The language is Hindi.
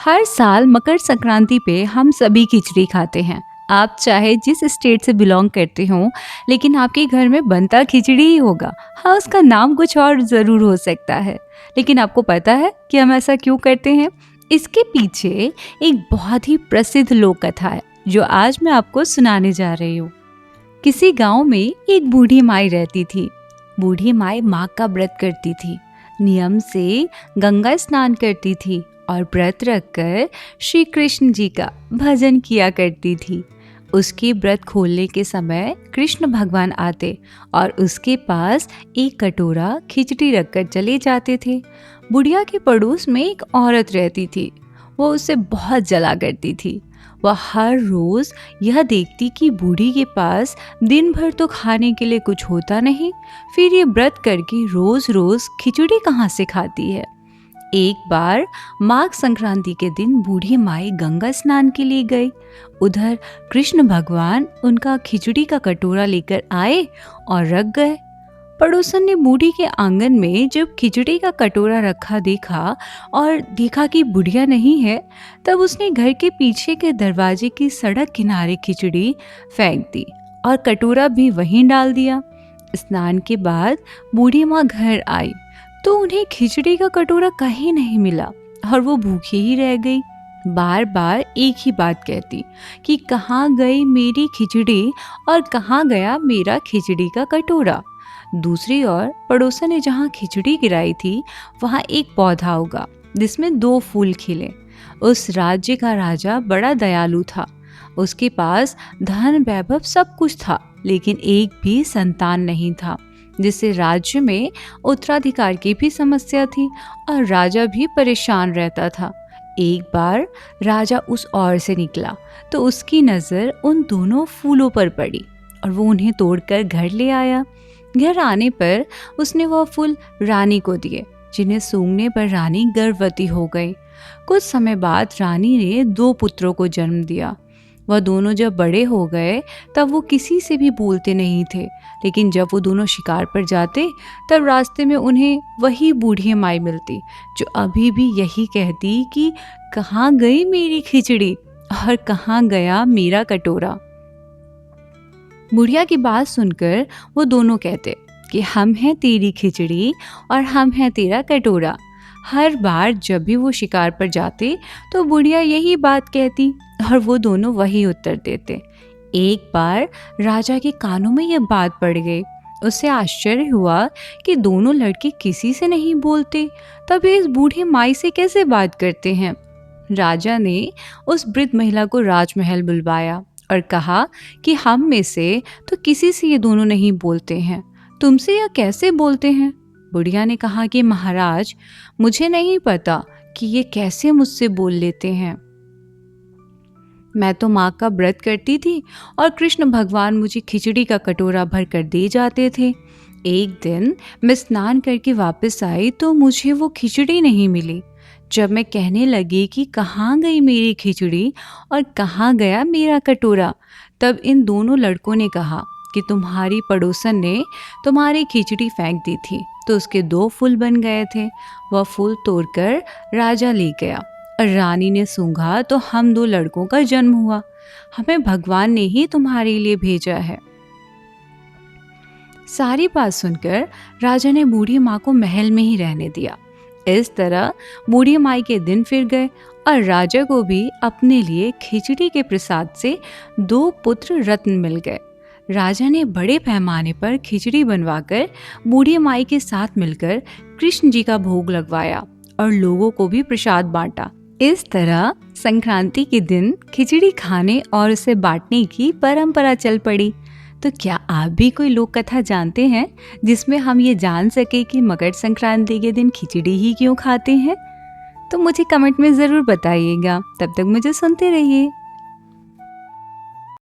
हर साल मकर संक्रांति पे हम सभी खिचड़ी खाते हैं। आप चाहे जिस स्टेट से बिलोंग करते हो, लेकिन आपके घर में बनता खिचड़ी ही होगा। हाँ, उसका नाम कुछ और ज़रूर हो सकता है, लेकिन आपको पता है कि हम ऐसा क्यों करते हैं? इसके पीछे एक बहुत ही प्रसिद्ध लोक कथा है, जो आज मैं आपको सुनाने जा रही हूँ। किसी गांव में एक बूढ़ी माई रहती थी। बूढ़ी माई माँ का व्रत करती थी, नियम से गंगा स्नान करती थी और व्रत रखकर श्री कृष्ण जी का भजन किया करती थी। उसके व्रत खोलने के समय कृष्ण भगवान आते और उसके पास एक कटोरा खिचड़ी रखकर चले जाते थे। बुढ़िया के पड़ोस में एक औरत रहती थी। वो उसे बहुत जला करती थी। वह हर रोज यह देखती कि बूढ़ी के पास दिन भर तो खाने के लिए कुछ होता नहीं, फिर ये व्रत करके रोज रोज खिचड़ी कहाँ से खाती है। एक बार माघ संक्रांति के दिन बूढ़ी माई गंगा स्नान के लिए गई। उधर कृष्ण भगवान उनका खिचड़ी का कटोरा लेकर आए और रख गए। पड़ोसन ने बूढ़ी के आंगन में जब खिचड़ी का कटोरा रखा देखा और देखा कि बुढ़िया नहीं है, तब उसने घर के पीछे के दरवाजे की सड़क किनारे खिचड़ी फेंक दी और कटोरा भी वहीं डाल दिया। स्नान के बाद बूढ़ी माँ घर आई तो उन्हें खिचड़ी का कटोरा कहीं नहीं मिला और वो भूखी ही रह गई। बार बार एक ही बात कहती कि कहाँ गई मेरी खिचड़ी और कहाँ गया मेरा खिचड़ी का कटोरा। दूसरी ओर पड़ोसन ने जहाँ खिचड़ी गिराई थी वहाँ एक पौधा उगा जिसमें 2 फूल खिले। उस राज्य का राजा बड़ा दयालु था। उसके पास धन वैभव सब कुछ था, लेकिन एक भी संतान नहीं था, जिससे राज्य में उत्तराधिकार की भी समस्या थी और राजा भी परेशान रहता था। एक बार राजा उस ओर से निकला तो उसकी नज़र उन दोनों फूलों पर पड़ी और वो उन्हें तोड़कर घर ले आया। घर आने पर उसने वह फूल रानी को दिए, जिन्हें सूंघने पर रानी गर्भवती हो गई। कुछ समय बाद रानी ने 2 पुत्रों को जन्म दिया। वह दोनों जब बड़े हो गए तब वो किसी से भी बोलते नहीं थे, लेकिन जब वो दोनों शिकार पर जाते तब रास्ते में उन्हें वही बूढ़ी माई मिलती, जो अभी भी यही कहती कि कहाँ गई मेरी खिचड़ी और कहाँ गया मेरा कटोरा। बुढ़िया की बात सुनकर वो दोनों कहते कि हम हैं तेरी खिचड़ी और हम हैं तेरा कटोरा। हर बार जब भी वो शिकार पर जाते तो बुढ़िया यही बात कहती और वो दोनों वही उत्तर देते। एक बार राजा के कानों में यह बात पड़ गई। उसे आश्चर्य हुआ कि दोनों लड़के किसी से नहीं बोलते, तब इस बूढ़ी माई से कैसे बात करते हैं। राजा ने उस वृद्ध महिला को राजमहल बुलवाया और कहा कि हम में से तो किसी से ये दोनों नहीं बोलते हैं, तुमसे यह कैसे बोलते हैं। बुढ़िया ने कहा कि महाराज, मुझे नहीं पता कि ये कैसे मुझसे बोल लेते हैं। मैं तो माँ का व्रत करती थी और कृष्ण भगवान मुझे खिचड़ी का कटोरा भर कर दे जाते थे। एक दिन मैं स्नान करके वापस आई तो मुझे वो खिचड़ी नहीं मिली। जब मैं कहने लगी कि कहाँ गई मेरी खिचड़ी और कहाँ गया मेरा कटोरा, तब इन दोनों लड़कों ने कहा कि तुम्हारी पड़ोसन ने तुम्हारी खिचड़ी फेंक दी थी तो उसके 2 फूल बन गए थे। वह फूल तोड़कर राजा ले गया और रानी ने सूंघा तो हम 2 लड़कों का जन्म हुआ। हमें भगवान ने ही तुम्हारे लिए भेजा है। सारी बात सुनकर राजा ने बूढ़ी माँ को महल में ही रहने दिया। इस तरह बूढ़ी माई के दिन फिर गए और राजा को भी अपने लिए खिचड़ी के प्रसाद से 2 पुत्र रत्न मिल गए। राजा ने बड़े पैमाने पर खिचड़ी बनवाकर बूढ़ी माई के साथ मिलकर कृष्ण जी का भोग लगवाया और लोगों को भी प्रसाद बांटा। इस तरह संक्रांति के दिन खिचड़ी खाने और उसे बांटने की परंपरा चल पड़ी। तो क्या आप भी कोई लोक कथा जानते हैं जिसमें हम ये जान सके कि मकर संक्रांति के दिन खिचड़ी ही क्यों खाते हैं? तो मुझे कमेंट में ज़रूर बताइएगा। तब तक मुझे सुनते रहिए।